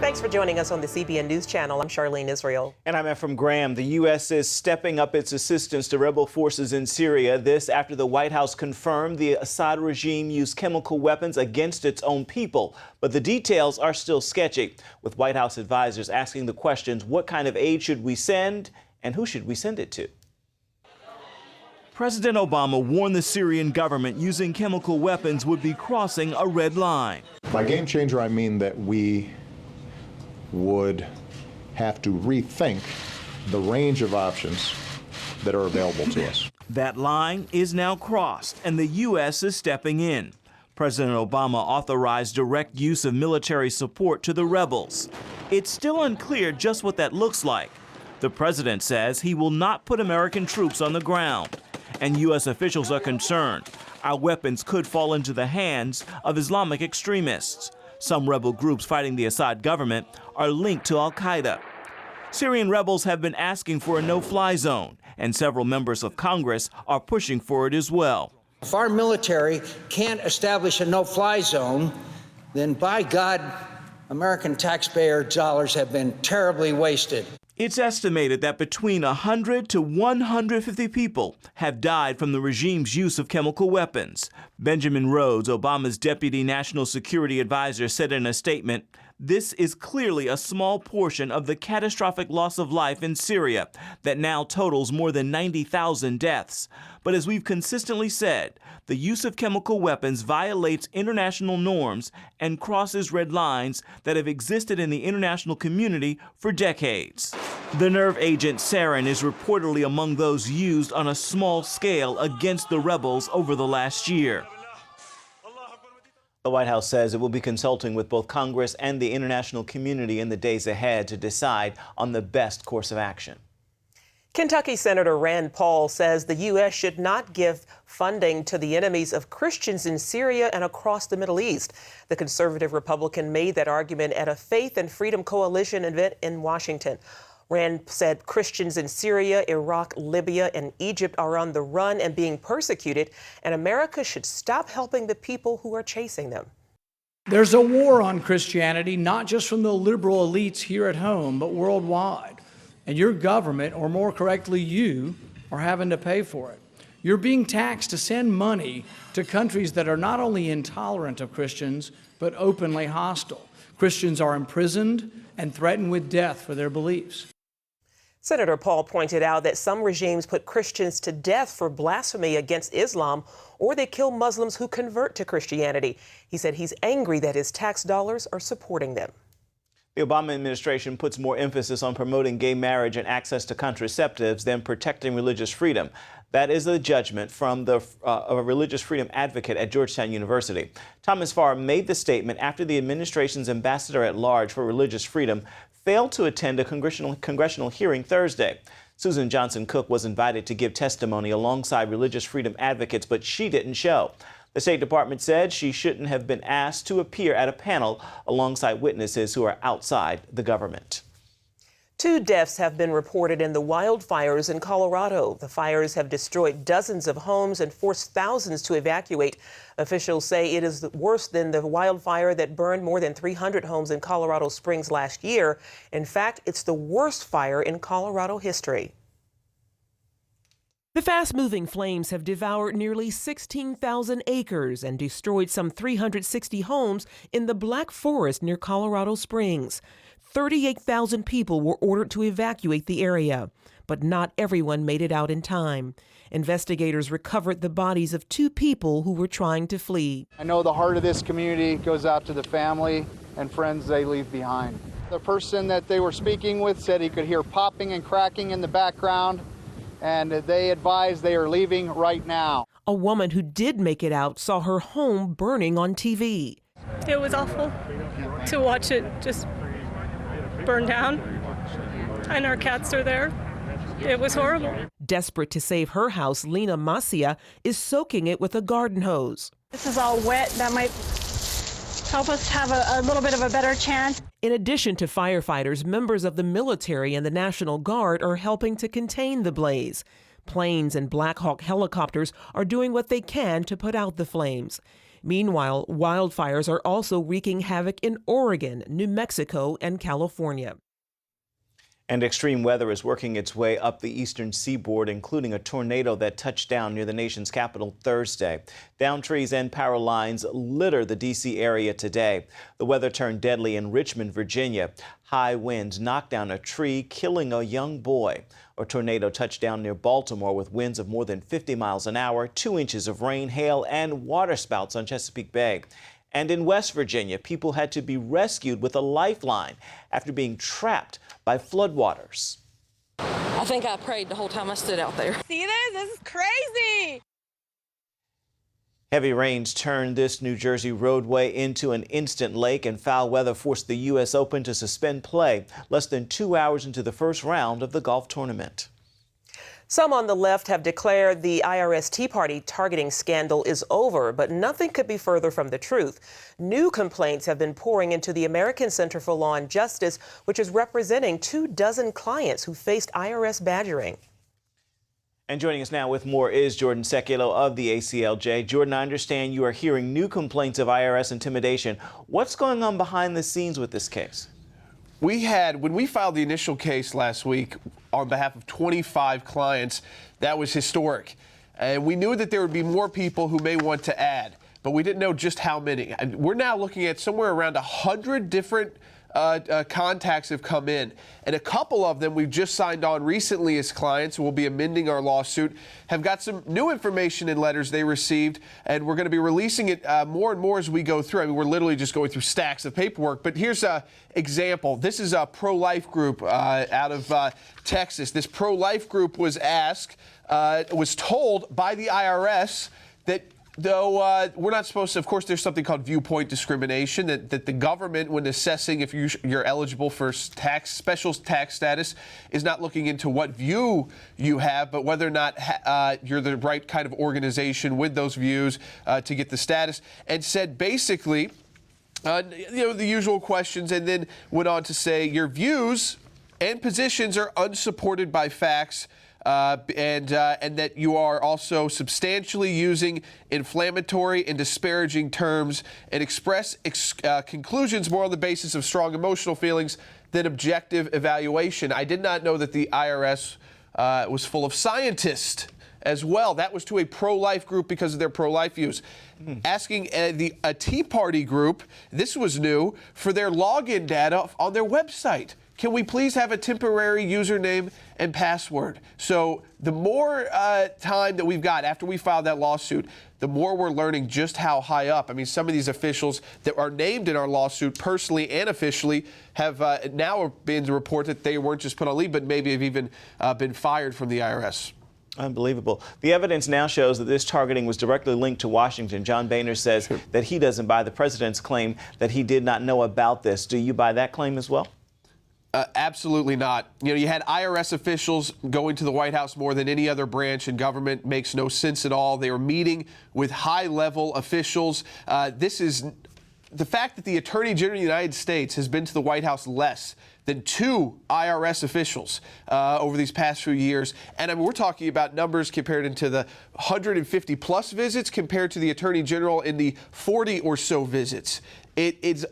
Thanks for joining us on the CBN News Channel. I'm Charlene Israel. And I'm Ephraim Graham. The U.S. is stepping up its assistance to rebel forces in Syria. This after the White House confirmed the Assad regime used chemical weapons against its own people. But the details are still sketchy, with White House advisors asking the questions: what kind of aid should we send and who should we send it to? President Obama warned the Syrian government using chemical weapons would be crossing a red line. By game changer, I mean that we would have to rethink the range of options that are available to us. That line is now crossed, and the U.S. is stepping in. President Obama authorized direct use of military support to the rebels. It's still unclear just what that looks like. The president says he will not put American troops on the ground, and U.S. officials are concerned our weapons could fall into the hands of Islamic extremists. Some rebel groups fighting the Assad government are linked to al-Qaeda. Syrian rebels have been asking for a no-fly zone, and several members of Congress are pushing for it as well. If our military can't establish a no-fly zone, then by God, American taxpayer dollars have been terribly wasted. It's estimated that between 100 to 150 people have died from the regime's use of chemical weapons. Benjamin Rhodes, Obama's deputy national security advisor, said in a statement, "This is clearly a small portion of the catastrophic loss of life in Syria that now totals more than 90,000 deaths. But as we've consistently said, the use of chemical weapons violates international norms and crosses red lines that have existed in the international community for decades." The nerve agent sarin is reportedly among those used on a small scale against the rebels over the last year. The White House says it will be consulting with both Congress and the international community in the days ahead to decide on the best course of action. Kentucky Senator Rand Paul says the U.S. should not give funding to the enemies of Christians in Syria and across the Middle East. The conservative Republican made that argument at a Faith and Freedom Coalition event in Washington. Rand said Christians in Syria, Iraq, Libya, and Egypt are on the run and being persecuted, and America should stop helping the people who are chasing them. There's a war on Christianity, not just from the liberal elites here at home, but worldwide. And your government, or more correctly you, are having to pay for it. You're being taxed to send money to countries that are not only intolerant of Christians, but openly hostile. Christians are imprisoned and threatened with death for their beliefs. Senator Paul pointed out that some regimes put Christians to death for blasphemy against Islam, or they kill Muslims who convert to Christianity. He said he's angry that his tax dollars are supporting them. The Obama administration puts more emphasis on promoting gay marriage and access to contraceptives than protecting religious freedom. That is a judgment from a religious freedom advocate at Georgetown University. Thomas Farr made the statement after the administration's ambassador at large for religious freedom failed to attend a congressional hearing Thursday. Susan Johnson Cook was invited to give testimony alongside religious freedom advocates, but she didn't show. The State Department said she shouldn't have been asked to appear at a panel alongside witnesses who are outside the government. 2 deaths have been reported in the wildfires in Colorado. The fires have destroyed dozens of homes and forced thousands to evacuate. Officials say it is worse than the wildfire that burned more than 300 homes in Colorado Springs last year. In fact, it's the worst fire in Colorado history. The fast-moving flames have devoured nearly 16,000 acres and destroyed some 360 homes in the Black Forest near Colorado Springs. 38,000 people were ordered to evacuate the area, but not everyone made it out in time. Investigators recovered the bodies of 2 people who were trying to flee. I know the heart of this community goes out to the family and friends they leave behind. The person that they were speaking with said he could hear popping and cracking in the background, and they advised they are leaving right now. A woman who did make it out saw her home burning on TV. It was awful to watch it just burn down, and our cats are there. It was horrible. Desperate to save her house, Lena Macia is soaking it with a garden hose. This is all wet. That might help us have a little bit of a better chance. In addition to firefighters, members of the military and the National Guard are helping to contain the blaze. Planes and Black Hawk helicopters are doing what they can to put out the flames. Meanwhile, wildfires are also wreaking havoc in Oregon, New Mexico, and California. And extreme weather is working its way up the eastern seaboard, including a tornado that touched down near the nation's capital Thursday. Downed trees and power lines litter the D.C. area today. The weather turned deadly in Richmond, Virginia. High winds knocked down a tree, killing a young boy. A tornado touched down near Baltimore with winds of more than 50 miles an hour, 2 inches of rain, hail, and waterspouts on Chesapeake Bay. And in West Virginia, people had to be rescued with a lifeline after being trapped by floodwaters. I think I prayed the whole time I stood out there. See this? This is crazy. Heavy rains turned this New Jersey roadway into an instant lake, and foul weather forced the U.S. Open to suspend play less than 2 hours into the first round of the golf tournament. Some on the left have declared the IRS Tea Party targeting scandal is over, but nothing could be further from the truth. New complaints have been pouring into the American Center for Law and Justice, which is representing 24 clients who faced IRS badgering. And joining us now with more is Jordan Seculo of the ACLJ. Jordan, I understand you are hearing new complaints of IRS intimidation. What's going on behind the scenes with this case? When we filed the initial case last week on behalf of 25 clients, that was historic. And we knew that there would be more people who may want to add, but we didn't know just how many. And we're now looking at somewhere around 100 different contacts have come in, and a couple of them we've just signed on recently as clients who will be amending our lawsuit, have got some new information in letters they received, and we're going to be releasing it more and more as we go through. I mean, we're literally just going through stacks of paperwork, but here's an example. This is a pro-life group out of Texas. This pro-life group was told by the IRS that though we're not supposed to, of course, there's something called viewpoint discrimination, that the government, when assessing if you're eligible for special tax status, is not looking into what view you have, but whether or not you're the right kind of organization with those views to get the status, and said basically, the usual questions, and then went on to say your views and positions are unsupported by facts. And that you are also substantially using inflammatory and disparaging terms and express conclusions more on the basis of strong emotional feelings than objective evaluation. I did not know that the IRS was full of scientists as well. That was to a pro-life group because of their pro-life views. Asking a Tea Party group, this was new, for their login data on their website. Can we please have a temporary username and password? So the more time that we've got after we filed that lawsuit, the more we're learning just how high up. I mean, some of these officials that are named in our lawsuit personally and officially have now been to report that they weren't just put on leave, but maybe have even been fired from the IRS. Unbelievable. The evidence now shows that this targeting was directly linked to Washington. John Boehner says that he doesn't buy the president's claim that he did not know about this. Do you buy that claim as well? Absolutely not. You had IRS officials going to the White House more than any other branch in government. Makes no sense at all. They were meeting with high-level officials. This is the fact that the Attorney General of the United States has been to the White House less than 2 IRS officials over these past few years. And I mean, we're talking about numbers compared into the 150-plus visits compared to the Attorney General in the 40 or so visits. It's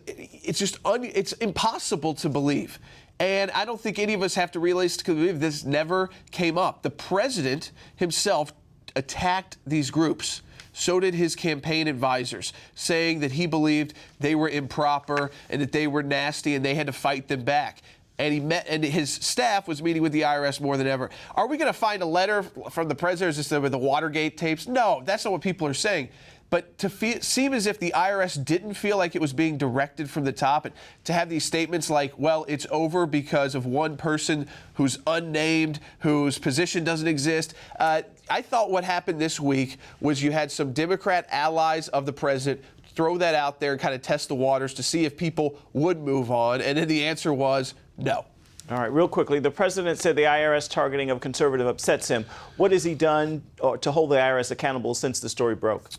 impossible to believe. And I don't think any of us have to realistically believe this never came up. The president himself attacked these groups. So did his campaign advisors, saying that he believed they were improper and that they were nasty and they had to fight them back. And his staff was meeting with the IRS more than ever. Are we going to find a letter from the president? Is this with the Watergate tapes? No, that's not what people are saying. But to seem as if the IRS didn't feel like it was being directed from the top, and to have these statements like, well, it's over because of one person who's unnamed, whose position doesn't exist. I thought what happened this week was you had some Democrat allies of the president throw that out there and kind of test the waters to see if people would move on. And then the answer was no. All right, real quickly, the president said the IRS targeting of conservative upsets him. What has he done to hold the IRS accountable since the story broke?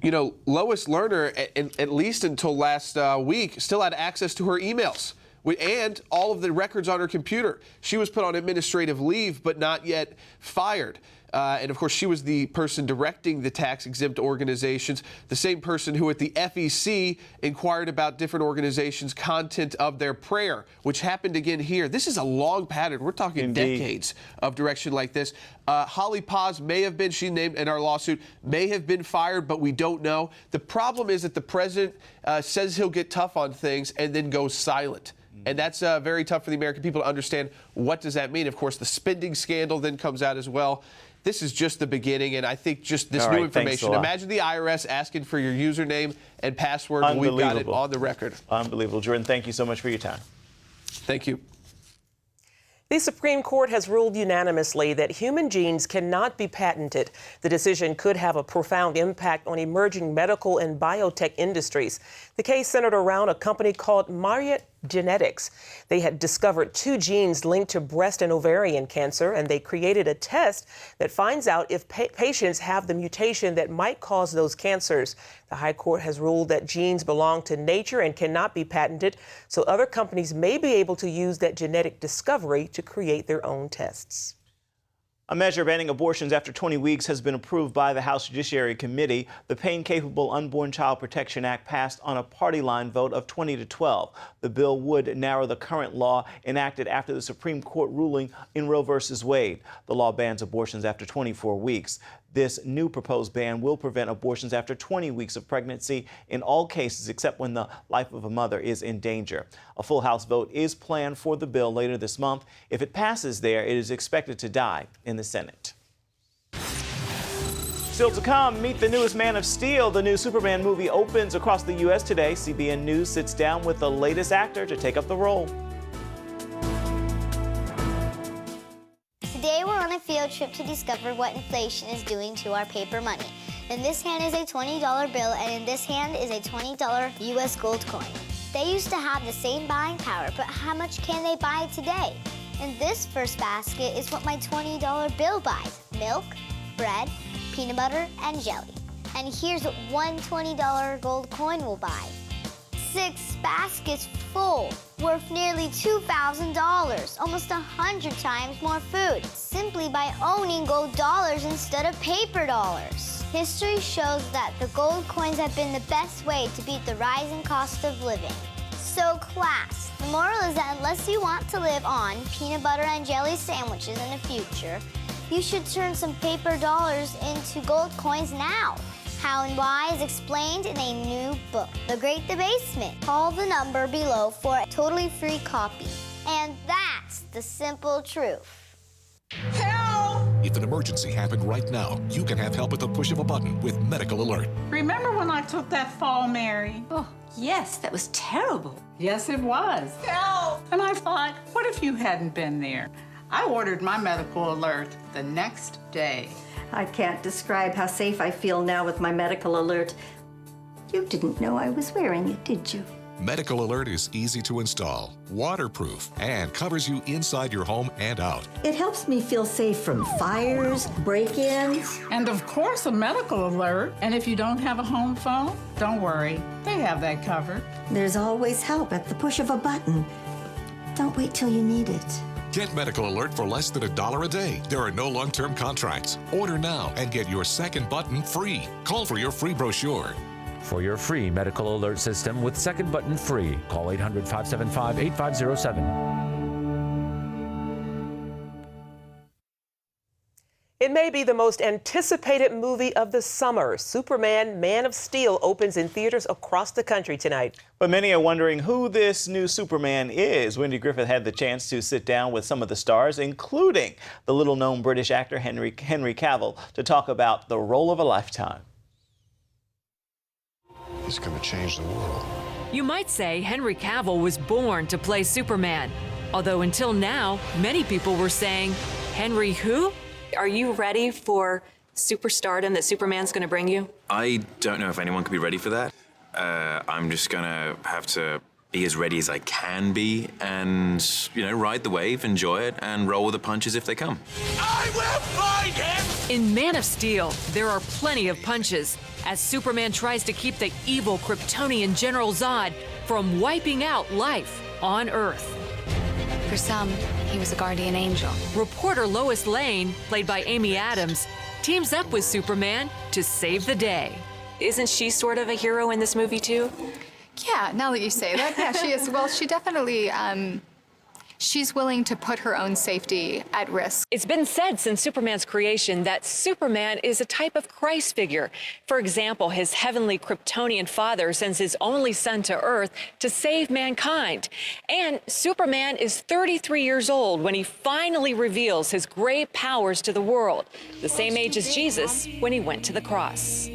Lois Lerner, at least until last week, still had access to her emails and all of the records on her computer. She was put on administrative leave, but not yet fired. And of course, she was the person directing the tax-exempt organizations, the same person who at the FEC inquired about different organizations' content of their prayer, which happened again here. This is a long pattern. We're talking decades of direction like this. Holly Paz may have been, she named in our lawsuit, may have been fired, but we don't know. The problem is that the president says he'll get tough on things and then goes silent. And that's very tough for the American people to understand. What does that mean? Of course, the spending scandal then comes out as well. This is just the beginning, and I think just this new information. Imagine the IRS asking for your username and password, and we've got it on the record. Unbelievable. Jordan, thank you so much for your time. Thank you. The Supreme Court has ruled unanimously that human genes cannot be patented. The decision could have a profound impact on emerging medical and biotech industries. The case centered around a company called Myriad Genetics. They had discovered 2 genes linked to breast and ovarian cancer, and they created a test that finds out if patients have the mutation that might cause those cancers. The High Court has ruled that genes belong to nature and cannot be patented, so other companies may be able to use that genetic discovery to create their own tests. A measure banning abortions after 20 weeks has been approved by the House Judiciary Committee. The Pain-Capable Unborn Child Protection Act passed on a party line vote of 20-12. The bill would narrow the current law enacted after the Supreme Court ruling in Roe v. Wade. The law bans abortions after 24 weeks. This new proposed ban will prevent abortions after 20 weeks of pregnancy in all cases except when the life of a mother is in danger. A full House vote is planned for the bill later this month. If it passes there, it is expected to die in the Senate. Still to come, meet the newest Man of Steel. The new Superman movie opens across the U.S. today. CBN News sits down with the latest actor to take up the role. Today we're on a field trip to discover what inflation is doing to our paper money. In this hand is a $20 bill, and in this hand is a $20 U.S. gold coin. They used to have the same buying power, but how much can they buy today? In this first basket is what my $20 bill buys: milk, bread, peanut butter, and jelly. And here's what one $20 gold coin will buy: 6 baskets full, worth nearly $2,000, almost 100 times more food, simply by owning gold dollars instead of paper dollars. History shows that the gold coins have been the best way to beat the rising cost of living. So class, the moral is that unless you want to live on peanut butter and jelly sandwiches in the future, you should turn some paper dollars into gold coins now. How and why is explained in a new book, The Great Debasement. Call the number below for a totally free copy. And that's the simple truth. Help! If an emergency happened right now, you can have help at the push of a button with Medical Alert. Remember when I took that fall, Mary? Oh, yes, that was terrible. Yes, it was. Help! And I thought, what if you hadn't been there? I ordered my Medical Alert the next day. I can't describe how safe I feel now with my Medical Alert. You didn't know I was wearing it, did you? Medical Alert is easy to install, waterproof, and covers you inside your home and out. It helps me feel safe from fires, break-ins. And of course, a Medical Alert. And if you don't have a home phone, don't worry. They have that covered. There's always help at the push of a button. Don't wait till you need it. Get Medical Alert for less than $1 a day. There are no long-term contracts. Order now and get your second button free. Call for your free brochure. For your free Medical Alert system with second button free, call 800-575-8507. It may be the most anticipated movie of the summer. Superman, Man of Steel opens in theaters across the country tonight. But many are wondering who this new Superman is. Wendy Griffith had the chance to sit down with some of the stars, including the little-known British actor Henry Cavill, to talk about the role of a lifetime. He's going to change the world. You might say Henry Cavill was born to play Superman. Although until now, many people were saying, Henry who? Are you ready for superstardom that Superman's going to bring you? I don't know if anyone could be ready for that. I'm just going to have to be as ready as I can be and, ride the wave, enjoy it, and roll with the punches if they come. I will find him! In Man of Steel, there are plenty of punches as Superman tries to keep the evil Kryptonian General Zod from wiping out life on Earth. For some, he was a guardian angel. Reporter Lois Lane, played by Amy Adams, teams up with Superman to save the day. Isn't she sort of a hero in this movie, too? Yeah, now that you say that, yeah, she is. Well, she definitely, she's willing to put her own safety at risk. It's been said since Superman's creation that Superman is a type of Christ figure. For example, his heavenly Kryptonian father sends his only son to Earth to save mankind. And Superman is 33 years old when he finally reveals his great powers to the world, the same age as Jesus when he went to the cross.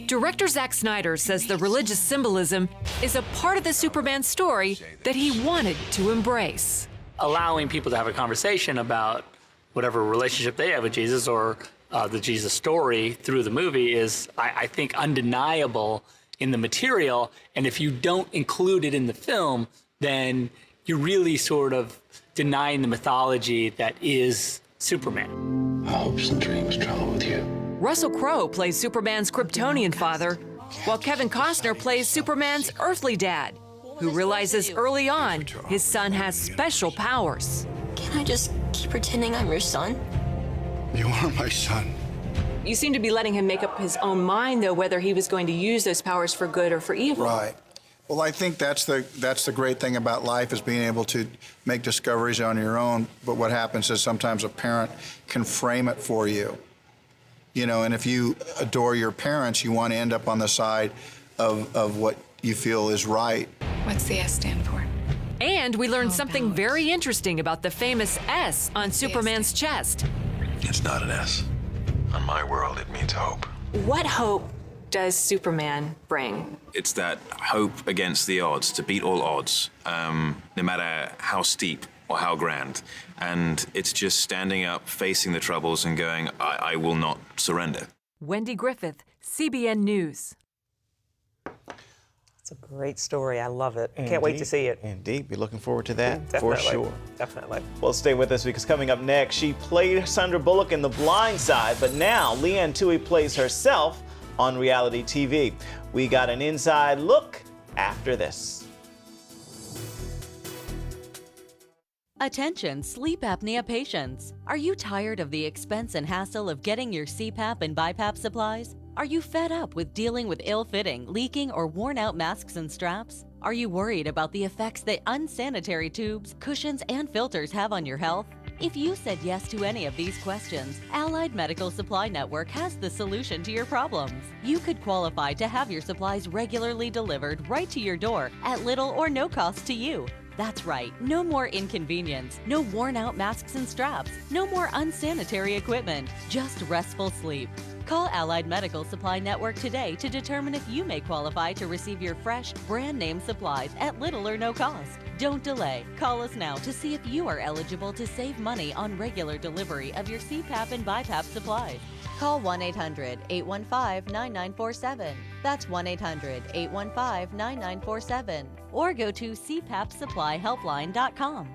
Director Zack Snyder says the religious symbolism is a part of the Superman story that he wanted to embrace. Allowing people to have a conversation about whatever relationship they have with Jesus or the Jesus story through the movie is, I think, undeniable in the material. And if you don't include it in the film, then you're really sort of denying the mythology that is Superman. Hopes and dreams travel with you. Russell Crowe plays Superman's Kryptonian father, while Kevin Costner plays Superman's earthly dad, who realizes early on his son has special powers. Can I just keep pretending I'm your son? You are my son. You seem to be letting him make up his own mind, though, whether he was going to use those powers for good or for evil. Right. Well, I think that's the great thing about life, is being able to make discoveries on your own. But what happens is sometimes a parent can frame it for you. You know, and if you adore your parents, you want to end up on the side of what you feel is right. What's the S stand for? And we learned something very interesting about the famous S on Superman's chest. It's not an S. On my world, it means hope. What hope does Superman bring? It's that hope against the odds, to beat all odds, no matter how steep or how grand. And it's just standing up, facing the troubles and going, I will not surrender. Wendy Griffith, CBN News. It's a great story. I love it. Can't wait to see it. Indeed. Be looking forward to that Definitely. for sure. Definitely. Well, stay with us because coming up next, she played Sandra Bullock in The Blind Side, but now Leanne Tui plays herself on reality TV. We got an inside look after this. Attention sleep apnea patients. Are you tired of the expense and hassle of getting your CPAP and BiPAP supplies? Are you fed up with dealing with ill-fitting, leaking, or worn-out masks and straps? Are you worried about the effects that unsanitary tubes, cushions, and filters have on your health? If you said yes to any of these questions, Allied Medical Supply Network has the solution to your problems. You could qualify to have your supplies regularly delivered right to your door at little or no cost to you. That's right, no more inconvenience, no worn-out masks and straps, no more unsanitary equipment, just restful sleep. Call Allied Medical Supply Network today to determine if you may qualify to receive your fresh, brand-name supplies at little or no cost. Don't delay. Call us now to see if you are eligible to save money on regular delivery of your CPAP and BiPAP supplies. Call 1-800-815-9947. That's 1-800-815-9947. Or go to cpapsupplyhelpline.com.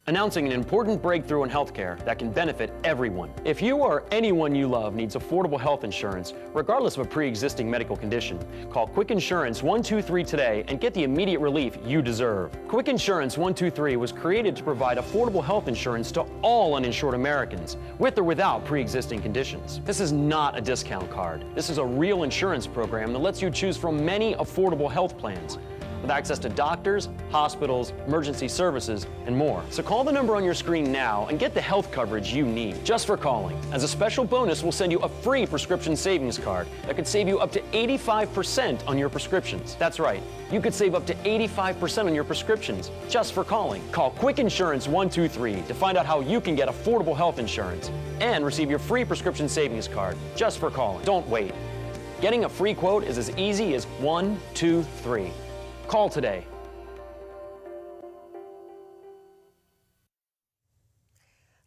Announcing an important breakthrough in healthcare that can benefit everyone. If you or anyone you love needs affordable health insurance, regardless of a pre-existing medical condition, call Quick Insurance 123 today and get the immediate relief you deserve. Quick Insurance 123 was created to provide affordable health insurance to all uninsured Americans, with or without pre-existing conditions. This is not a discount card. This is a real insurance program that lets you choose from many affordable health plans, with access to doctors, hospitals, emergency services, and more. So call the number on your screen now and get the health coverage you need just for calling. As a special bonus, we'll send you a free prescription savings card that could save you up to 85% on your prescriptions. That's right, you could save up to 85% on your prescriptions just for calling. Call Quick Insurance 123 to find out how you can get affordable health insurance and receive your free prescription savings card just for calling. Don't wait. Getting a free quote is as easy as 1, 2, 3. Call today.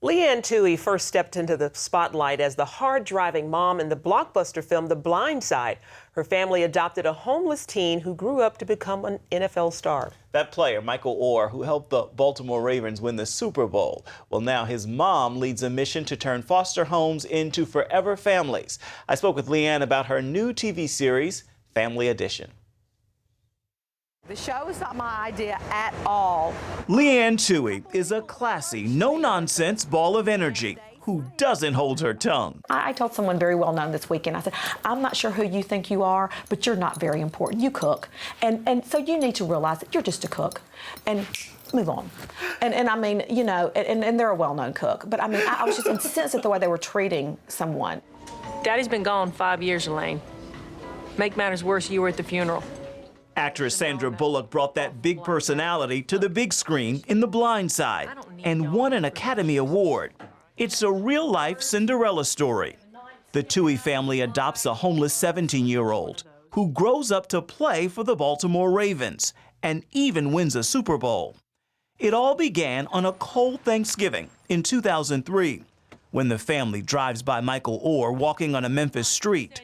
Leanne Tui first stepped into the spotlight as the hard-driving mom in the blockbuster film The Blind Side. Her family adopted a homeless teen who grew up to become an NFL star. That player, Michael Orr, who helped the Baltimore Ravens win the Super Bowl. Well, now his mom leads a mission to turn foster homes into forever families. I spoke with Leanne about her new TV series, Family Edition. The show is not my idea at all. Leanne Toohey is a classy, no-nonsense ball of energy who doesn't hold her tongue. I told someone very well known this weekend, I said, I'm not sure who you think you are, but you're not very important. You cook. And so you need to realize that you're just a cook. And move on. And I mean, you know, and they're a well-known cook. But I mean, I was just incensed at the way they were treating someone. Daddy's been gone 5 years, Elaine. Make matters worse, you were at the funeral. Actress Sandra Bullock brought that big personality to the big screen in The Blind Side and won an Academy Award. It's a real-life Cinderella story. The Toohey family adopts a homeless 17-year-old who grows up to play for the Baltimore Ravens and even wins a Super Bowl. It all began on a cold Thanksgiving in 2003 when the family drives by Michael Orr walking on a Memphis street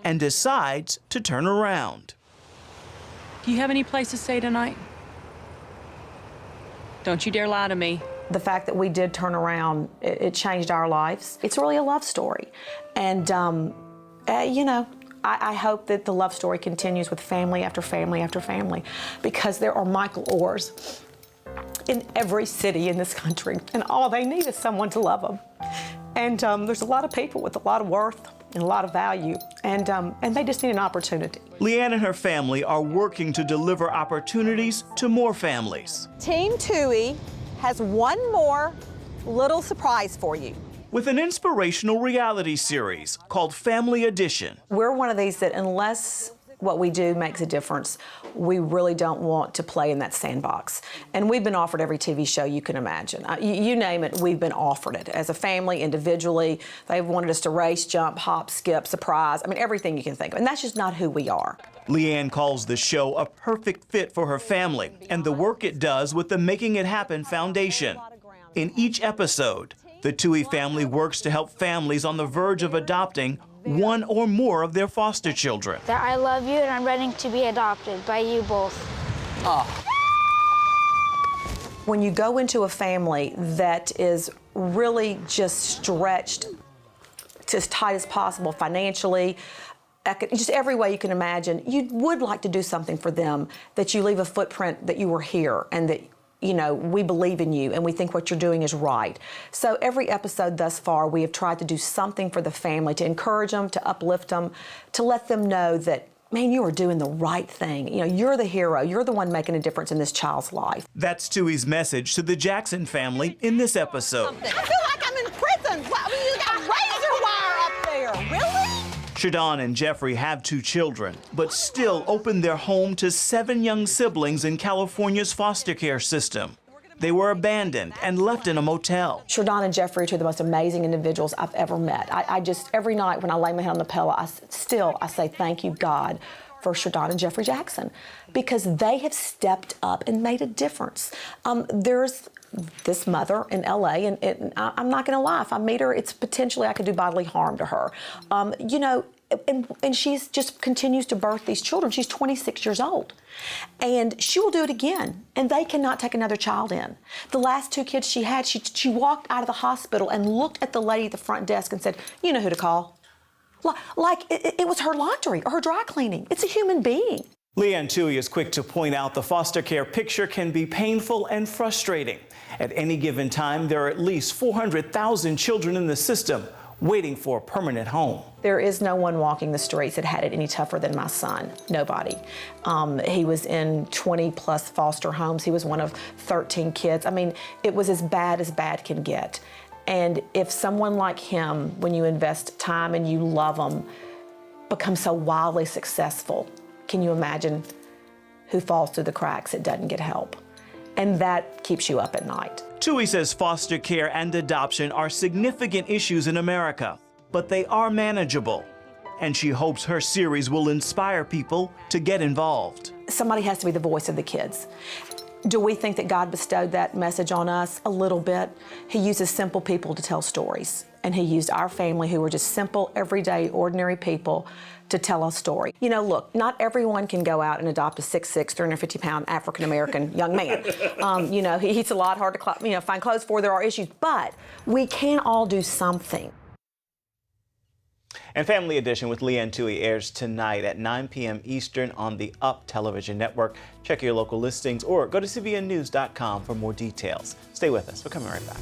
and decides to turn around. Do you have any place to stay tonight? Don't you dare lie to me. The fact that we did turn around, it changed our lives. It's really a love story. And, you know, I hope that the love story continues with family after family after family, because there are Michael Orrs in every city in this country, and all they need is someone to love them. And there's a lot of people with a lot of worth and a lot of value, and they just need an opportunity. Leanne and her family are working to deliver opportunities to more families. Team Toohey has one more little surprise for you. With an inspirational reality series called Family Edition. We're one of these that unless what we do makes a difference, we really don't want to play in that sandbox. And we've been offered every TV show you can imagine. You name it, we've been offered it. As a family, individually, they've wanted us to race, jump, hop, skip, surprise. I mean, everything you can think of. And that's just not who we are. Leanne calls the show a perfect fit for her family and the work it does with the Making It Happen Foundation. In each episode, the Toohey family works to help families on the verge of adopting one or more of their foster children. That I love you and I'm ready to be adopted by you both. When you go into a family that is really just stretched to as tight as possible financially, just every way you can imagine, you would like to do something for them, that you leave a footprint that you were here and that, you know, we believe in you and we think what you're doing is right. So every episode thus far, we have tried to do something for the family, to encourage them, to uplift them, to let them know that, man, you are doing the right thing. You know, you're the hero. You're the one making a difference in this child's life. That's Toohey's message to the Jackson family in this episode. I feel like I'm in prison. You got razor wire up there. Really? Shadon and Jeffrey have 2 children, but still opened their home to 7 young siblings in California's foster care system. They were abandoned and left in a motel. Shadon and Jeffrey are 2 of the most amazing individuals I've ever met. I just, every night when I lay my head on the pillow, I say thank you, God, for Shadon and Jeffrey Jackson, because they have stepped up and made a difference. There's this mother in LA, and I'm not gonna lie, if I meet her, it's potentially I could do bodily harm to her. You know, and she's just continues to birth these children. She's 26 years old. And she will do it again. And they cannot take another child in. The last 2 kids she had, she walked out of the hospital and looked at the lady at the front desk and said, you know who to call. Like it was her laundry or her dry cleaning. It's a human being. Leanne Toohey is quick to point out the foster care picture can be painful and frustrating. At any given time, there are at least 400,000 children in the system waiting for a permanent home. There is no one walking the streets that had it any tougher than my son. Nobody. He was in 20+ foster homes. He was one of 13 kids. I mean, it was as bad can get. And if someone like him, when you invest time and you love them, becomes so wildly successful, can you imagine who falls through the cracks that doesn't get help? And that keeps you up at night. Toohey says foster care and adoption are significant issues in America, but they are manageable. And she hopes her series will inspire people to get involved. Somebody has to be the voice of the kids. Do we think that God bestowed that message on us? A little bit. He uses simple people to tell stories. And he used our family, who were just simple, everyday, ordinary people, to tell a story. You know, look, not everyone can go out and adopt a 6'6", 350-pound African-American young man. You know, he's a lot hard to find clothes for. There are issues, but we can all do something. And Family Edition with Leanne Tui airs tonight at 9 p.m. Eastern on the UP Television Network. Check your local listings or go to cbnnews.com for more details. Stay with us. We're coming right back.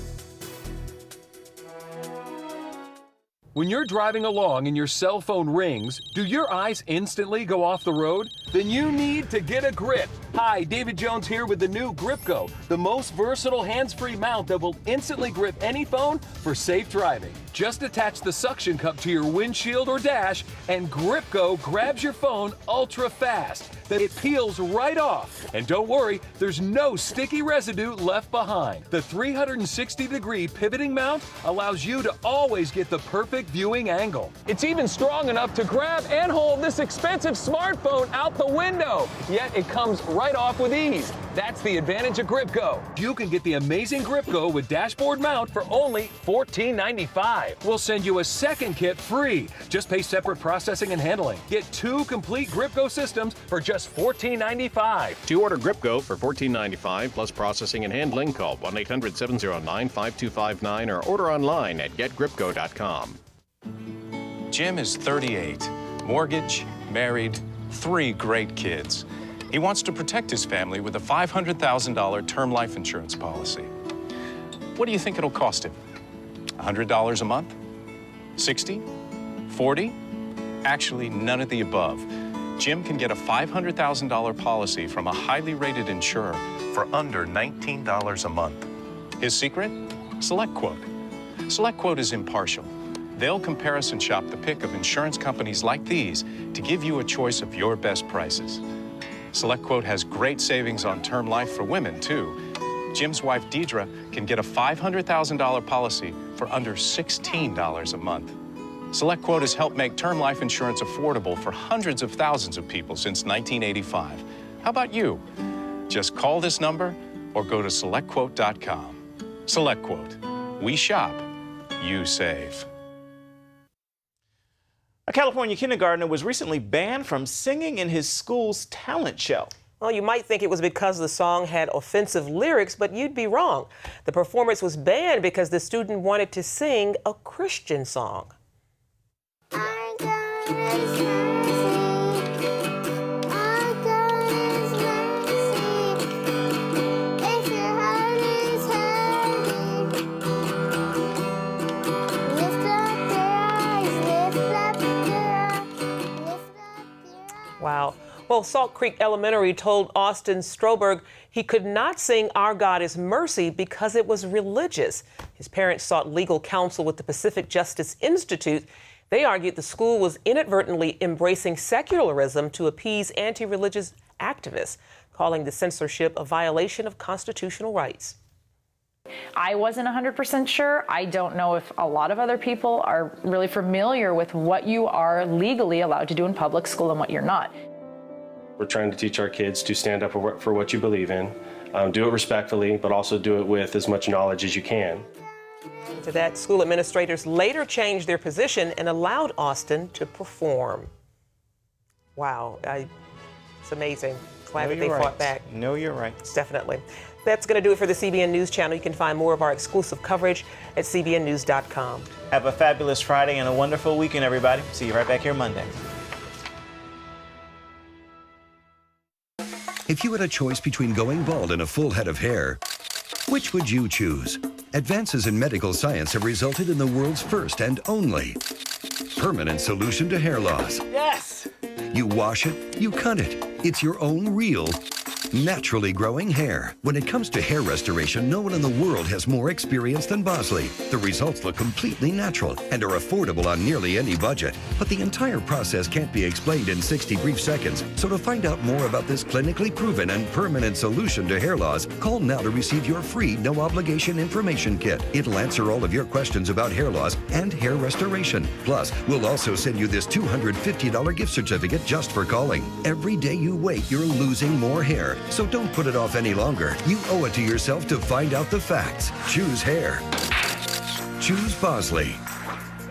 When you're driving along and your cell phone rings, do your eyes instantly go off the road? Then you need to get a grip. Hi, David Jones here with the new Grip Go, the most versatile hands-free mount that will instantly grip any phone for safe driving. Just attach the suction cup to your windshield or dash, and Grip Go grabs your phone ultra fast. Then it peels right off. And don't worry, there's no sticky residue left behind. The 360-degree pivoting mount allows you to always get the perfect viewing angle. It's even strong enough to grab and hold this expensive smartphone out the window. Yet it comes right off with ease. That's the advantage of Grip Go. You can get the amazing Grip Go with dashboard mount for only $14.95. We'll send you a second kit free. Just pay separate processing and handling. Get 2 complete Grip Go systems for just $14.95. To order Grip Go for $14.95 plus processing and handling, call 1-800-709-5259 or order online at getgripgo.com. Jim is 38, mortgage, married, 3 great kids. He wants to protect his family with a $500,000 term life insurance policy. What do you think it'll cost him? $100 a month? 60? 40? Actually, none of the above. Jim can get a $500,000 policy from a highly rated insurer for under $19 a month. His secret? SelectQuote. SelectQuote is impartial. They'll comparison shop the pick of insurance companies like these to give you a choice of your best prices. SelectQuote has great savings on term life for women, too. Jim's wife, Deidre, can get a $500,000 policy for under $16 a month. SelectQuote has helped make term life insurance affordable for hundreds of thousands of people since 1985. How about you? Just call this number or go to SelectQuote.com. SelectQuote. We shop, you save. A California kindergartner was recently banned from singing in his school's talent show. Well, you might think it was because the song had offensive lyrics, but you'd be wrong. The performance was banned because the student wanted to sing a Christian song. Wow. Well, Salt Creek Elementary told Austin Stroberg he could not sing Our God is Mercy because it was religious. His parents sought legal counsel with the Pacific Justice Institute. They argued the school was inadvertently embracing secularism to appease anti-religious activists, calling the censorship a violation of constitutional rights. I wasn't 100% sure. I don't know if a lot of other people are really familiar with what you are legally allowed to do in public school and what you're not. We're trying to teach our kids to stand up for what you believe in, do it respectfully, but also do it with as much knowledge as you can. To that, school administrators later changed their position and allowed Austin to perform. Wow, it's amazing. Glad that they fought back. No, you're right. Definitely. That's going to do it for the CBN News Channel. You can find more of our exclusive coverage at cbnnews.com. Have a fabulous Friday and a wonderful weekend, everybody. See you right back here Monday. If you had a choice between going bald and a full head of hair, which would you choose? Advances in medical science have resulted in the world's first and only permanent solution to hair loss. Yes! You wash it, you cut it. It's your own real, naturally growing hair. When it comes to hair restoration, no one in the world has more experience than Bosley. The results look completely natural and are affordable on nearly any budget. But the entire process can't be explained in 60 brief seconds. So to find out more about this clinically proven and permanent solution to hair loss, call now to receive your free no-obligation information kit. It'll answer all of your questions about hair loss and hair restoration. Plus, we'll also send you this $250 gift certificate just for calling. Every day you wait, you're losing more hair. So don't put it off any longer. You owe it to yourself to find out the facts. Choose hair. Choose Bosley.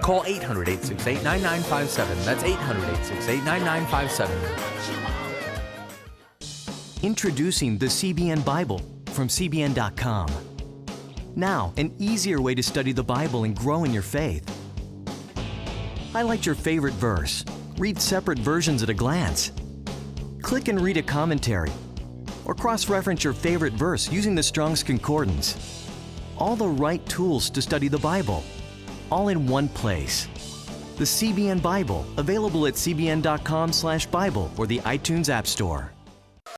Call 800-868-9957. That's 800-868-9957. Introducing the CBN Bible from CBN.com. Now, an easier way to study the Bible and grow in your faith. Highlight your favorite verse. Read separate versions at a glance. Click and read a commentary. Or cross-reference your favorite verse using the Strong's Concordance. All the right tools to study the Bible, all in one place. The CBN Bible, available at cbn.com/Bible or the iTunes App Store.